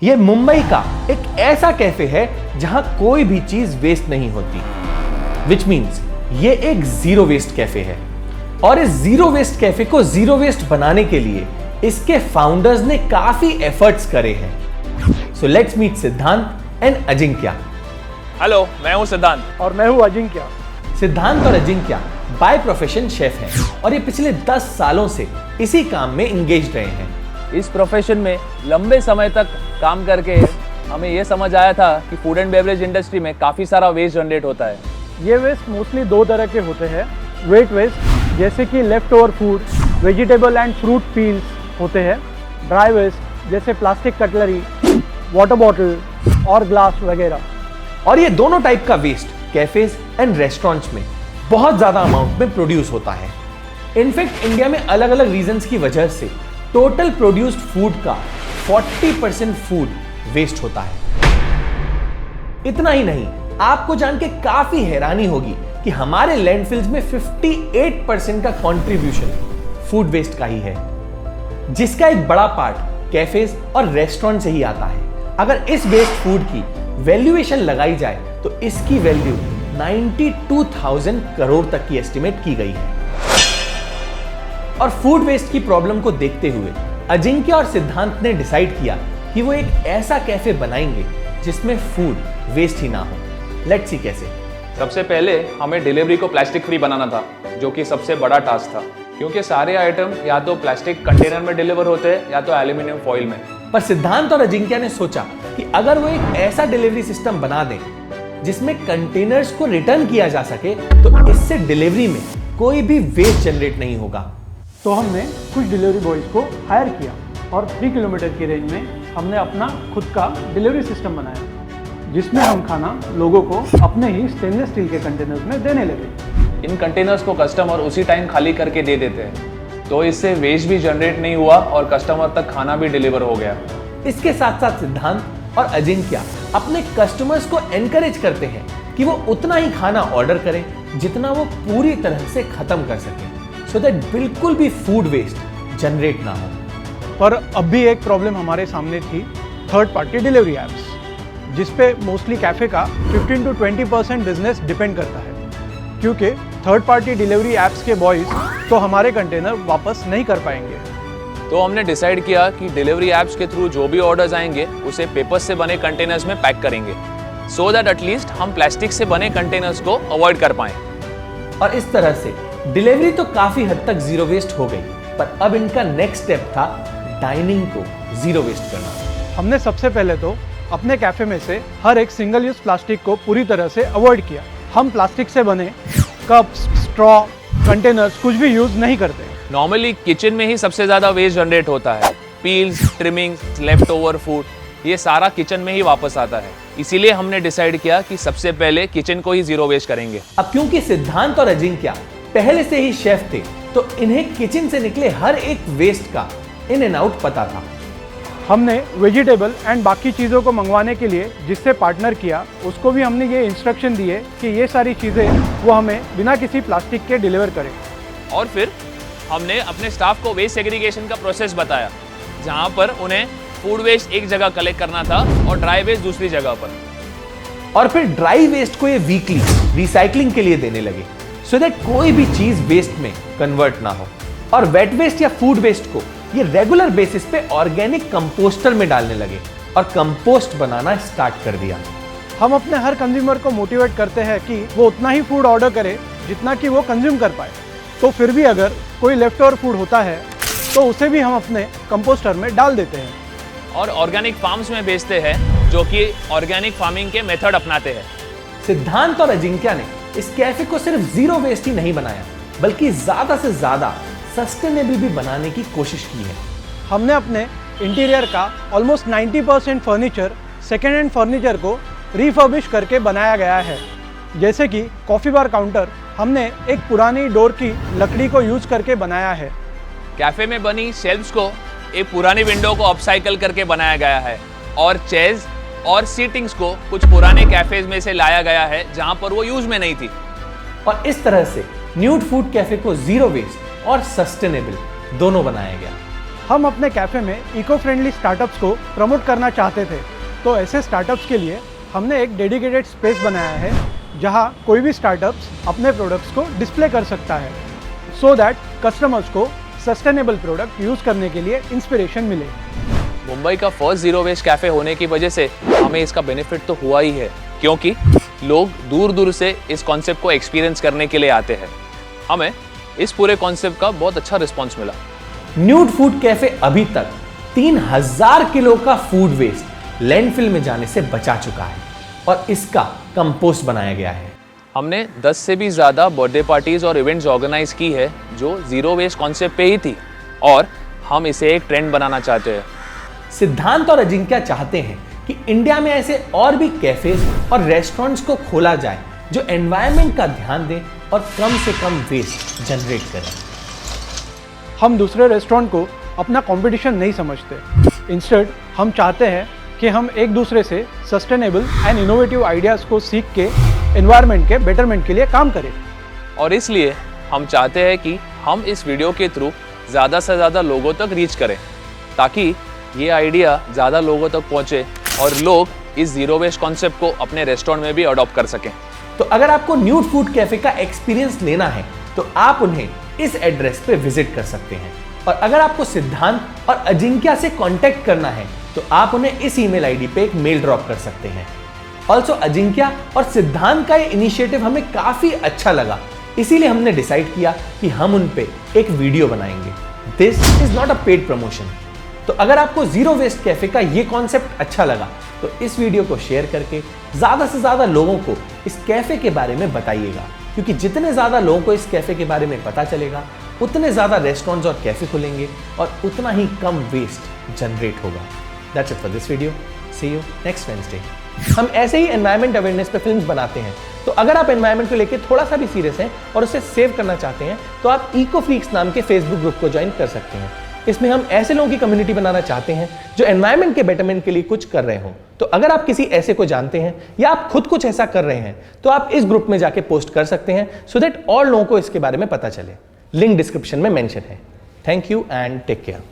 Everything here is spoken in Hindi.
ये मुंबई का एक ऐसा कैफे है जहां कोई भी चीज वेस्ट नहीं होती, विच मीन्स ये एक जीरो वेस्ट कैफे है। और इस जीरो वेस्ट कैफे को जीरो वेस्ट बनाने के लिए इसके फाउंडर्स ने काफी एफर्ट्स करे हैं। सो लेट्स मीट सिद्धांत एंड अजिंक्य। हेलो, मैं हूं सिद्धांत और मैं हूं अजिंक्य। सिद्धांत और अजिंक्य बाय प्रोफेशन शेफ हैं और ये पिछले 10 सालों से इसी काम में एंगेज रहे हैं। इस प्रोफेशन में लंबे समय तक काम करके हमें यह समझ आया था कि फूड एंड बेवरेज इंडस्ट्री में काफ़ी सारा वेस्ट जनरेट होता है। ये वेस्ट मोस्टली दो तरह के होते हैं। वेट वेस्ट जैसे कि left over food, vegetable and fruit peels होते हैं। ड्राई वेस्ट जैसे प्लास्टिक कटलरी, वाटर बॉटल और ग्लास वगैरह। और ये दोनों टाइप का वेस्ट कैफेज एंड रेस्टोरेंट्स में बहुत ज्यादा अमाउंट में प्रोड्यूस होता है। इनफैक्ट इंडिया में अलग अलग रीजंस की वजह से टोटल प्रोड्यूस्ड फूड का 40% फूड वेस्ट होता है। इतना ही नहीं, आपको जान के काफी हैरानी होगी कि हमारे लैंडफिल्स में 58% का कंट्रीब्यूशन फूड वेस्ट का ही है, जिसका एक बड़ा पार्ट कैफेज और रेस्टोरेंट से ही आता है। अगर इस वेस्ट फूड की वैल्यूएशन लगाई जाए तो इसकी वैल्यू 92,000 करोड़ तक की एस्टिमेट की गई है। और फूड वेस्ट की प्रॉब्लम को देखते हुए अजिंक्य और सिद्धांत ने डिसाइड किया कि वो एक ऐसा कैफे बनाएंगे जिसमें फूड वेस्ट ही ना हो। लेट्स सी कैसे। सबसे पहले हमें डिलीवरी को प्लास्टिक फ्री बनाना था, जो कि सबसे बड़ा टास्क था, क्योंकि सारे आइटम या तो प्लास्टिक कंटेनर में डिलीवर होते हैं या तो एल्यूमिनियम फॉइल में। पर सिद्धांत और अजिंक्य ने सोचा कि अगर वो एक ऐसा डिलीवरी सिस्टम बना दें जिसमें कंटेनर्स को रिटर्न किया जा सके तो इससे डिलीवरी में कोई भी वेस्ट जनरेट नहीं होगा। तो हमने कुछ डिलीवरी बॉयज को हायर किया और 3 किलोमीटर की रेंज में हमने अपना खुद का डिलीवरी सिस्टम बनाया, जिसमें हम खाना लोगों को अपने ही स्टेनलेस स्टील के कंटेनर्स में देने लगे। इन कंटेनर्स को कस्टमर उसी टाइम खाली करके दे देते हैं, तो इससे वेस्ट भी जनरेट नहीं हुआ और कस्टमर तक खाना भी डिलीवर हो गया। इसके साथ साथ सिद्धांत और अजिंक्य अपने कस्टमर्स को एनकरेज करते हैं कि वो उतना ही खाना ऑर्डर करें जितना वो पूरी तरह से खत्म कर सकें, सो दैट बिल्कुल भी फूड वेस्ट जनरेट ना हो। पर अब भी एक प्रॉब्लम हमारे सामने थी, थर्ड पार्टी डिलीवरी एप्स, जिसपे मोस्टली कैफे का 15 to 20% बिजनेस डिपेंड करता है, क्योंकि थर्ड पार्टी डिलीवरी एप्स के बॉयज तो हमारे कंटेनर वापस नहीं कर पाएंगे। तो हमने डिसाइड किया कि डिलीवरी ऐप्स के थ्रू जो भी ऑर्डर्स आएंगे उसे पेपर से बने कंटेनर्स में पैक करेंगे, सो दैट एटलीस्ट हम प्लास्टिक से बने कंटेनर्स को अवॉइड कर पाएं। और इस तरह से डिलीवरी तो काफी हद तक जीरो वेस्ट हो गई, पर अब इनका नेक्स्ट स्टेप था डाइनिंग को जीरो वेस्ट करना। हमने सबसे पहले तो अपने कैफे में से हर एक सिंगल यूज प्लास्टिक को पूरी तरह से अवॉइड किया। हम प्लास्टिक से बने कप्स, स्ट्रॉ, कंटेनर्स कुछ भी यूज नहीं करते। नॉर्मली किचन में ही सबसे ज्यादा वेस्ट जनरेट होता है। Peels, trimmings, left over food, ये सारा किचन में ही वापस आता है। इसीलिए हमने डिसाइड किया कि सबसे पहले किचन को ही जीरो वेस्ट करेंगे। अब क्योंकि सिद्धांत और अजिंक्य पहले से ही शेफ थे, तो इन्हें किचन से निकले हर एक वेस्ट का इन एंड आउट पता था। हमने वेजिटेबल एंड बाकी चीज़ों को मंगवाने के लिए जिससे पार्टनर किया, उसको भी हमने ये इंस्ट्रक्शन दिए कि ये सारी चीज़ें वो हमें बिना किसी प्लास्टिक के डिलीवर करें। और फिर हमने अपने स्टाफ को वेस्ट सेग्रीगेशन का प्रोसेस बताया, जहां पर उन्हें फूड वेस्ट एक जगह कलेक्ट करना था और ड्राई वेस्ट दूसरी जगह पर। और फिर ड्राई वेस्ट को ये वीकली रिसाइकलिंग के लिए देने लगे, सो दैट कोई भी चीज वेस्ट में कन्वर्ट ना हो। और वेट वेस्ट या फूड वेस्ट को ये रेगुलर बेसिस पे ऑर्गेनिक कंपोस्टर में डालने लगे और कंपोस्ट बनाना स्टार्ट कर दिया। हम अपने हर कंज्यूमर को मोटिवेट करते हैं कि वो उतना ही फूड ऑर्डर करे जितना कि वो कंज्यूम कर पाए। तो फिर भी अगर कोई लेफ्ट ओवर फूड होता है तो उसे भी हम अपने कंपोस्टर में डाल देते हैं और ऑर्गेनिक फार्म्स में बेचते हैं, जो कि ऑर्गेनिक फार्मिंग के मेथड अपनाते हैं। सिद्धांत और अजिंक्य ने इस कैफे को सिर्फ जीरो वेस्ट ही नहीं बनाया, बल्कि ज्यादा से ज्यादा सस्टेनेबल भी बनाने की कोशिश की है। हमने अपने इंटीरियर का almost 90% furniture second hand furniture को रिफर्बिश करके बनाया गया है। जैसे कि कॉफ़ी बार काउंटर हमने एक पुरानी डोर की लकड़ी को यूज करके बनाया है। कैफे में बनी शेल्फ्स को एक पुरानी विंडो को अपसाइकल करके बनाया गया है और चेयर्स और सीटिंग्स को कुछ पुराने कैफेज में से लाया गया है जहां पर वो यूज में नहीं थी। और इस तरह से न्यूड फूड कैफे को जीरो वेस्ट और सस्टेनेबल दोनों बनाया गया। हम अपने कैफ़े में इको फ्रेंडली स्टार्टअप्स को प्रमोट करना चाहते थे, तो ऐसे स्टार्टअप्स के लिए हमने एक डेडिकेटेड स्पेस बनाया है जहां कोई भी स्टार्टअप्स अपने प्रोडक्ट्स को डिस्प्ले कर सकता है, सो दैट कस्टमर्स को सस्टेनेबल प्रोडक्ट यूज़ करने के लिए इंस्पिरेशन मिले। मुंबई का फर्स्ट जीरो वेस्ट कैफे होने की वजह से हमें इसका बेनिफिट तो हुआ ही है, क्योंकि लोग दूर दूर से इस कॉन्सेप्ट को एक्सपीरियंस करने के लिए आते हैं। हमें इस पूरे कॉन्सेप्ट का बहुत अच्छा रिस्पॉन्स मिला। न्यूड फूड कैफे अभी तक 3000 किलो का फूड वेस्ट लैंडफिल में जाने से बचा चुका है और इसका कंपोस्ट बनाया गया है। हमने 10 से भी ज़्यादा बर्थडे पार्टीज और इवेंट्स ऑर्गेनाइज की है जो जीरो वेस्ट कॉन्सेप्ट पे ही थी, और हम इसे एक ट्रेंड बनाना चाहते हैं। सिद्धांत और अजिंक्य चाहते हैं कि इंडिया में ऐसे और भी कैफेज और रेस्टोरेंट्स को खोला जाए जो एनवायरनमेंट का ध्यान दें और कम से कम वेस्ट जनरेट करें। हम दूसरे रेस्टोरेंट को अपना कंपटीशन नहीं समझते। इंस्टेड हम चाहते हैं कि हम एक दूसरे से सस्टेनेबल एंड इनोवेटिव आइडियाज़ को सीख के एनवायरनमेंट के बेटरमेंट के लिए काम करें। और इसलिए हम चाहते हैं कि हम इस वीडियो के थ्रू ज़्यादा से ज़्यादा लोगों तक रीच करें, ताकि ये आइडिया ज़्यादा लोगों तक पहुँचे और लोग इस जीरो वेस्ट कॉन्सेप्ट को अपने रेस्टोरेंट में भी अडॉप्ट कर सकें। तो अगर आपको न्यूड फूड कैफे का एक्सपीरियंस लेना है तो आप उन्हें इस एड्रेस पे विजिट कर सकते हैं, और अगर आपको सिद्धांत और अजिंक्य से कांटेक्ट करना है तो आप उन्हें इस ईमेल आईडी पे एक मेल ड्रॉप कर सकते हैं। ऑल्सो अजिंक्य और सिद्धांत का ये इनिशिएटिव हमें काफी अच्छा लगा, इसीलिए हमने डिसाइड किया कि हम उन पे एक वीडियो बनाएंगे। This is not a paid promotion. तो अगर आपको जीरो वेस्ट कैफे का ये कॉन्सेप्ट अच्छा लगा तो इस वीडियो को शेयर करके ज्यादा से ज्यादा लोगों को इस कैफे के बारे में बताइएगा, क्योंकि जितने ज्यादा लोगों को इस कैफे के बारे में पता चलेगा उतने ज्यादा रेस्टोरेंट्स और कैफे खुलेंगे और उतना ही कम वेस्ट जनरेट होगा। That's it for this video. See you next Wednesday. हम ऐसे ही एनवायरमेंट अवेयरनेस पे फिल्म्स बनाते हैं, तो अगर आप एनवायरमेंट को लेकर थोड़ा सा भी सीरियस हैं और उसे सेव करना चाहते हैं तो आप इको फ्रीक्स नाम के फेसबुक ग्रुप को ज्वाइन कर सकते हैं। इसमें हम ऐसे लोगों की कम्युनिटी बनाना चाहते हैं जो एनवायरमेंट के बेटरमेंट के लिए कुछ कर रहे हो। तो अगर आप किसी ऐसे को जानते हैं या आप खुद कुछ ऐसा कर रहे हैं तो आप इस ग्रुप में जाके पोस्ट कर सकते हैं, सो दैट और लोगों को इसके बारे में पता चले। लिंक डिस्क्रिप्शन में मेंशन है। Thank you and take care.